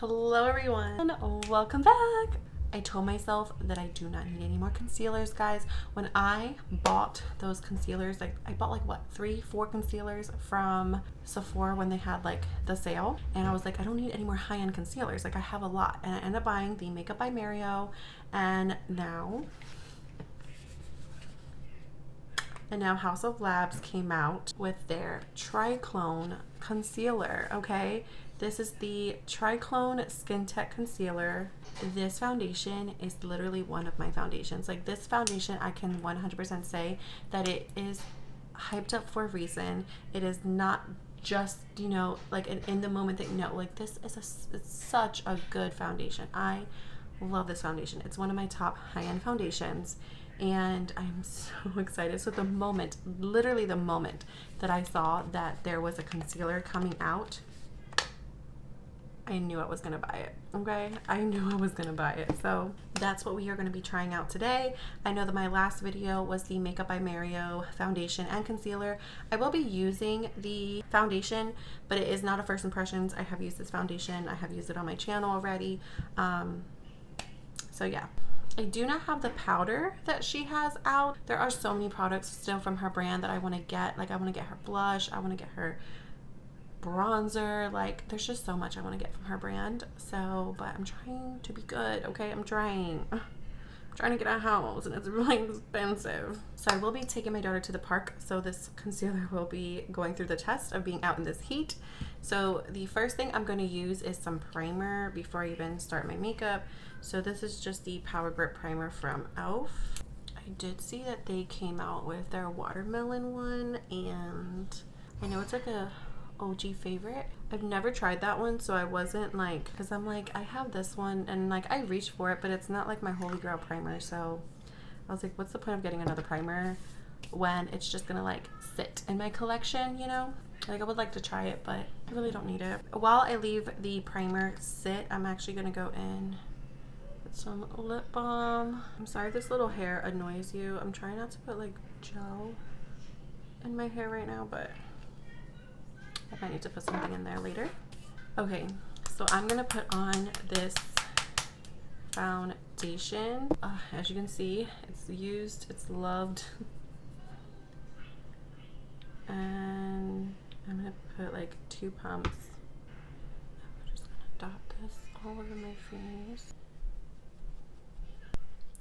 Hello everyone, welcome back. I told myself that I do not need any more concealers, guys. When I bought those concealers, like I bought like what, 3-4 concealers from Sephora when they had like the sale, and I was like, I don't need any more high-end concealers, like I have a lot. And I ended up buying the Makeup by Mario, and now Haus Labs came out with their Triclone concealer. Okay, this is the Triclone Skin Tech Concealer. This foundation is literally one of my foundations. Like, this foundation, I can 100% say that it is hyped up for a reason. It is not just, you know, like an in the moment thing. No, like this is it's such a good foundation. I love this foundation. It's one of my top high-end foundations, and I'm so excited. So the moment, literally the moment that I saw that there was a concealer coming out, I knew I was gonna buy it. Okay, I knew I was gonna buy it. So that's what we are gonna be trying out today. I know that my last video was the Makeup by Mario foundation and concealer. I will be using the foundation, but it is not a first impressions. I have used this foundation. I have used it on my channel already. So yeah. I do not have the powder that she has out. There are so many products still from her brand that I want to get. Like, I want to get her blush. I want to get her bronzer. Like, there's just so much I want to get from her brand. So, but I'm trying to be good, okay? I'm trying to get a house, and it's really expensive. So I will be taking my daughter to the park, so this concealer will be going through the test of being out in this heat. So the first thing I'm going to use is some primer before I even start my makeup. So this is just the Power Grip Primer from e.l.f. I did see that they came out with their watermelon one, and I know it's like a OG favorite. I've never tried that one, so I wasn't like, because I'm like, I have this one, and like I reached for it, but it's not like my holy grail primer. So I was like, what's the point of getting another primer when it's just gonna like sit in my collection, you know? Like, I would like to try it, but I really don't need it. While I leave the primer sit, I'm actually gonna go in with some lip balm. I'm sorry if this little hair annoys you. I'm trying not to put like gel in my hair right now, but I might need to put something in there later. Okay, so I'm gonna put on this foundation. As you can see, it's used, it's loved. And I'm gonna put like 2 pumps. I'm just gonna dot this all over my face.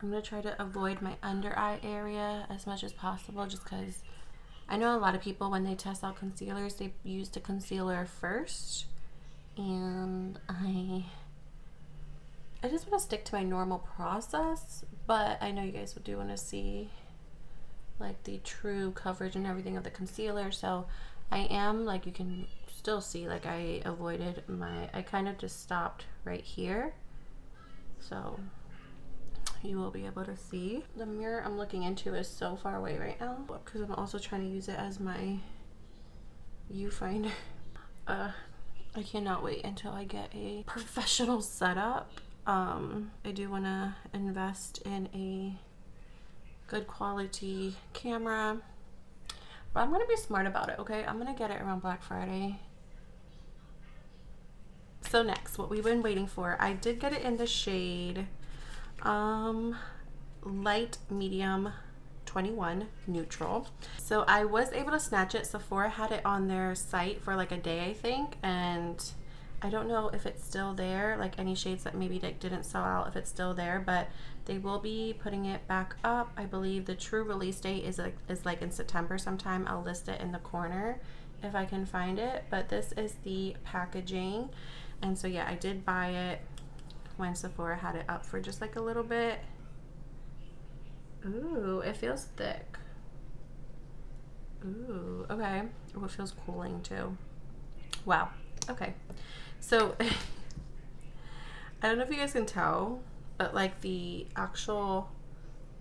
I'm gonna try to avoid my under eye area as much as possible, just because I know a lot of people, when they test out concealers, they use the concealer first, and I just want to stick to my normal process, but I know you guys do want to see like the true coverage and everything of the concealer. So I am, like, you can still see, like, I avoided I kind of just stopped right here, so you will be able to see. The mirror I'm looking into is so far away right now because I'm also trying to use it as my viewfinder. I cannot wait until I get a professional setup. I do want to invest in a good quality camera, but I'm gonna be smart about it, okay? I'm gonna get it around Black Friday. So next, what we've been waiting for, I did get it in the shade light medium 21 neutral. So I was able to snatch it. Sephora had it on their site for like a day, I think, and I don't know if it's still there, like any shades that maybe like didn't sell out, if it's still there, but they will be putting it back up. I believe the true release date is like in September sometime. I'll list it in the corner if I can find it, but this is the packaging. And so yeah, I did buy it when Sephora had it up for just like a little bit. Ooh, it feels thick. Ooh, okay. Oh, it feels cooling too. Wow. Okay. So I don't know if you guys can tell, but like the actual,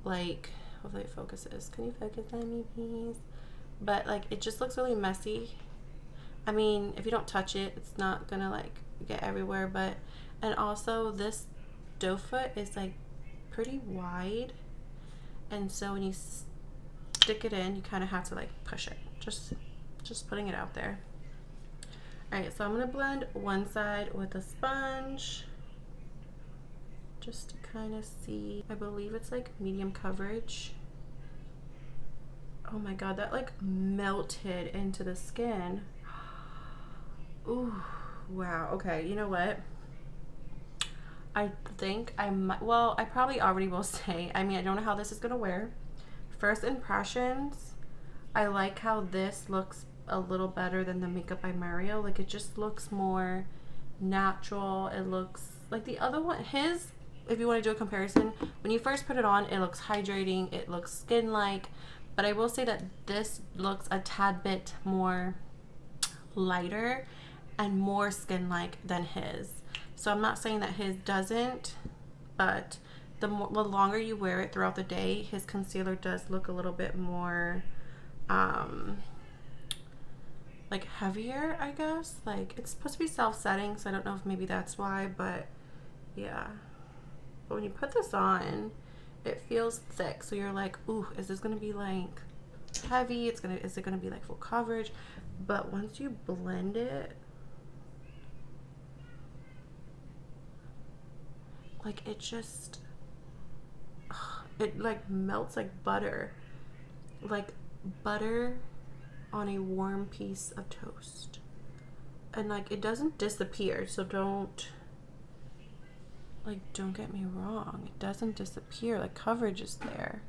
like, hopefully it focuses. Can you focus on me, please? But like, it just looks really messy. I mean, if you don't touch it, it's not gonna like get everywhere, but, and also this doe foot is like pretty wide, and so when you stick it in, you kind of have to like push it. Just putting it out there. Alright, so I'm going to blend one side with a sponge just to kind of see. I believe it's like medium coverage. Oh my god, that like melted into the skin. Ooh, wow. Okay, you know what? I think I might, well, I probably already will say, I mean, I don't know how this is going to wear. First impressions, I like how this looks a little better than the Makeup by Mario. Like, it just looks more natural. It looks like the other one, his, if you want to do a comparison, when you first put it on, it looks hydrating, it looks skin-like, but I will say that this looks a tad bit more lighter and more skin-like than his. So I'm not saying that his doesn't, but the longer you wear it throughout the day, his concealer does look a little bit more like heavier, I guess. Like, it's supposed to be self-setting, so I don't know if maybe that's why, but yeah. But when you put this on, it feels thick, so you're like, ooh, is this gonna be like heavy? Is it gonna be like full coverage? But once you blend it, like, it just, it like melts like butter on a warm piece of toast, and like, it doesn't disappear, so don't get me wrong, it doesn't disappear. Like, coverage is there,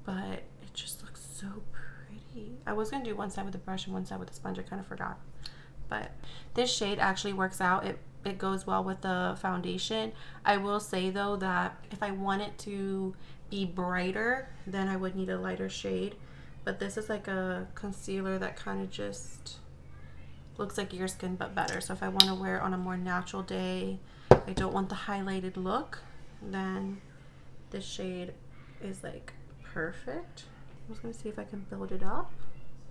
but it just looks so pretty. I was gonna do one side with a brush and one side with a sponge. I kind of forgot, but this shade actually works out. It goes well with the foundation. I will say though that if I want it to be brighter, then I would need a lighter shade, but this is like a concealer that kind of just looks like your skin but better. So if I want to wear it on a more natural day, I don't want the highlighted look, then this shade is like perfect. I'm just gonna see if I can build it up.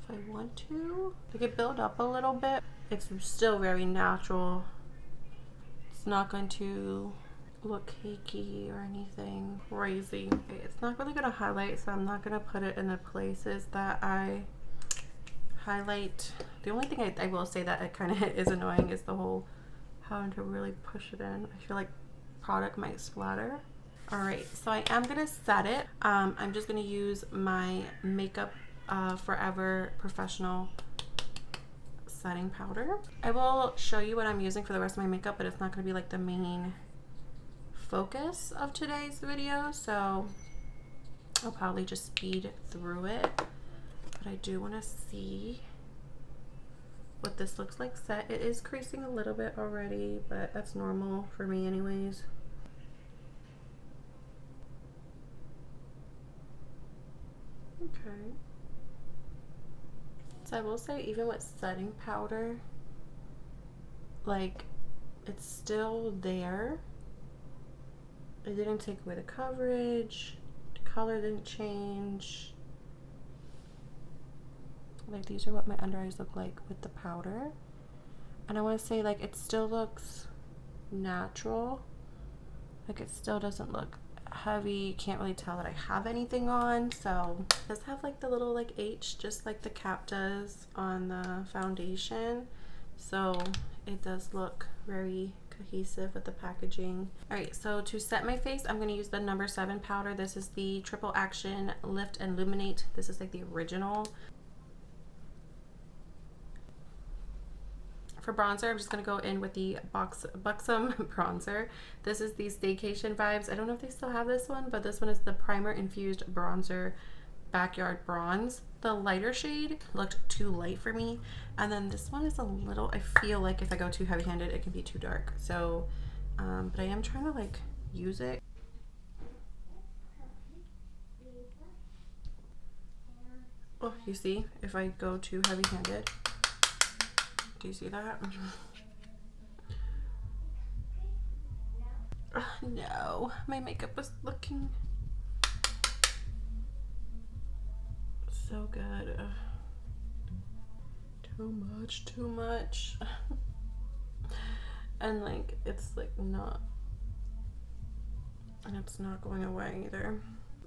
If I want to, I could build up a little bit. It's still very natural. It's not going to look cakey or anything crazy. Okay, it's not really gonna highlight, so I'm not gonna put it in the places that I highlight. The only thing I will say that it kind of is annoying is the whole having to really push it in. I feel like product might splatter. All right, so I am gonna set it. I'm just gonna use my Makeup Forever Professional setting powder. I will show you what I'm using for the rest of my makeup, but it's not gonna be like the main focus of today's video, so I'll probably just speed through it. But I do want to see what this looks like set. It is creasing a little bit already, but that's normal for me anyways. Okay. So I will say, even with setting powder, like, it's still there. It didn't take away the coverage. The color didn't change. Like, these are what my under eyes look like with the powder. And I want to say, like, it still looks natural. Like, it still doesn't look heavy. You can't really tell that I have anything on. So it does have like the little like H, just like the cap does on the foundation. So it does look very cohesive with the packaging. All right, so to set my face, I'm going to use the No. 7 powder. This is the Triple Action Lift and Illuminate. This is like the original. For bronzer, I'm just going to go in with the Buxom bronzer. This is the Staycation Vibes. I don't know if they still have this one, but this one is the Primer Infused Bronzer Backyard Bronze. The lighter shade looked too light for me, and then this one is a little, I feel like if I go too heavy-handed, it can be too dark. So, but I am trying to like use it. Oh, you see, if I go too heavy-handed, do you see that? No, my makeup was looking so good. Too much. And like, it's like not, and it's not going away either.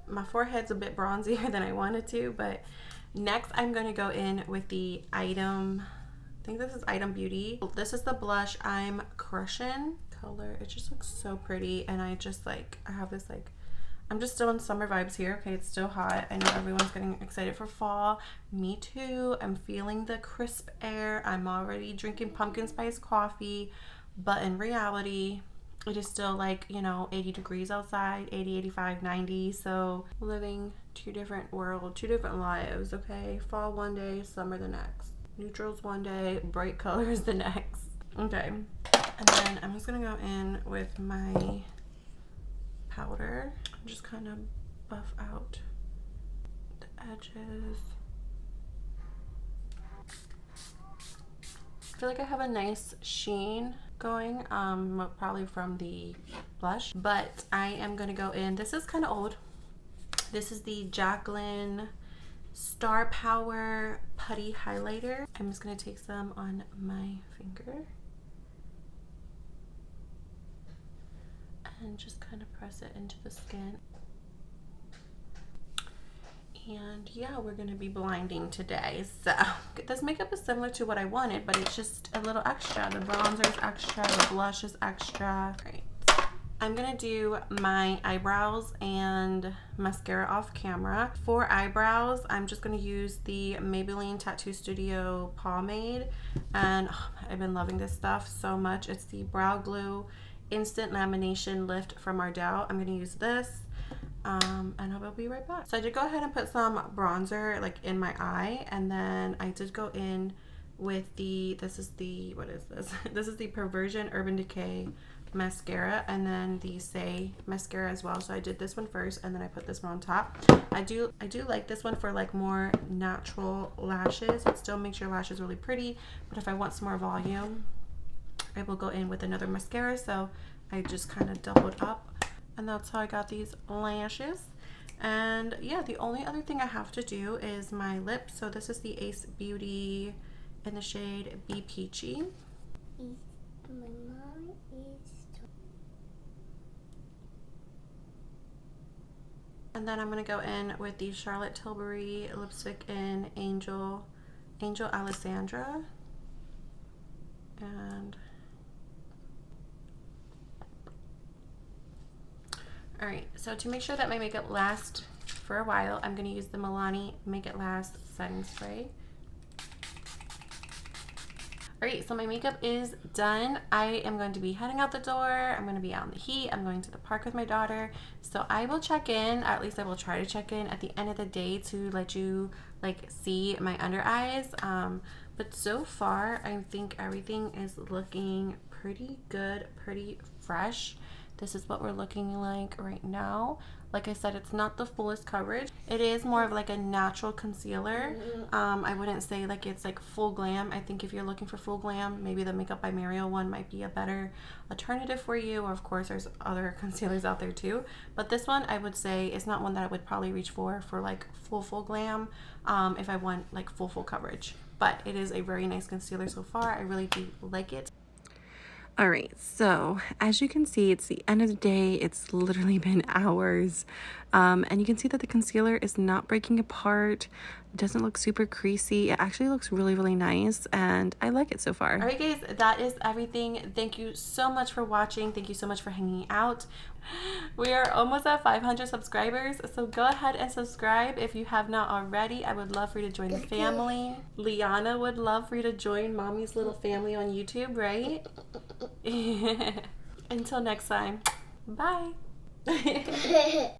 My forehead's a bit bronzier than I wanted to, but Next, I'm going to go in with the Item, I think this is Item Beauty. This is the blush I'm crushing color. It just looks so pretty, and I just like, I have this like, I'm just still in summer vibes here. Okay, it's still hot. I know everyone's getting excited for fall. Me too. I'm feeling the crisp air. I'm already drinking pumpkin spice coffee, but in reality, it is still like, you know, 80 degrees outside, 80, 85, 90. So living two different worlds, two different lives, okay? Fall one day, summer the next. Neutrals one day, bright colors the next. Okay, and then I'm just gonna go in with my powder. Just kind of buff out the edges. I feel like I have a nice sheen going, probably from the blush, but I am gonna go in. This is kind of old. This is the Jaclyn Star Power Putty Highlighter. I'm just gonna take some on my finger and just kind of press it into the skin. And yeah, we're gonna be blinding today. So this makeup is similar to what I wanted, but it's just a little extra. The bronzer is extra, the blush is extra. Great. I'm gonna do my eyebrows and mascara off camera. For eyebrows, I'm just gonna use the Maybelline Tattoo Studio pomade, and I've been loving this stuff so much. It's the Brow Glue Instant Lamination Lift from Ardell. I'm gonna use this, and I will be right back. So I did go ahead and put some bronzer like in my eye, and then I did go in with the, this is the, what is this? This is the Perversion Urban Decay mascara, and then the Say mascara as well. So I did this one first, and then I put this one on top. I do like this one for like more natural lashes. It still makes your lashes really pretty, but if I want some more volume, I will go in with another mascara. So I just kind of doubled up, and that's how I got these lashes. And yeah, the only other thing I have to do is my lips. So this is the Ace Beauty in the shade Be Peachy. And then I'm gonna go in with the Charlotte Tilbury lipstick in Angel Alessandra. And all right, so to make sure that my makeup lasts for a while, I'm gonna use the Milani Make It Last setting spray. All right, so my makeup is done. I am going to be heading out the door. I'm going to be out in the heat. I'm going to the park with my daughter. So I will check in, at least I will try to check in at the end of the day to let you like see my under eyes. But so far, I think everything is looking pretty good, pretty fresh. This is what we're looking like right now. Like I said, it's not the fullest coverage. It is more of like a natural concealer. I wouldn't say like it's like full glam. I think if you're looking for full glam, maybe the Makeup by Mario one might be a better alternative for you. Or of course, there's other concealers out there too. But this one, I would say, is not one that I would probably reach for like full glam if I want like full coverage. But it is a very nice concealer so far. I really do like it. All right, so as you can see, it's the end of the day. It's literally been hours. And you can see that the concealer is not breaking apart. It doesn't look super creasy. It actually looks really, really nice, and I like it so far. All right, guys, that is everything. Thank you so much for watching. Thank you so much for hanging out. We are almost at 500 subscribers, so go ahead and subscribe if you have not already. I would love for you to join the family. Liana would love for you to join Mommy's Little Family on YouTube, right? Until next time, bye.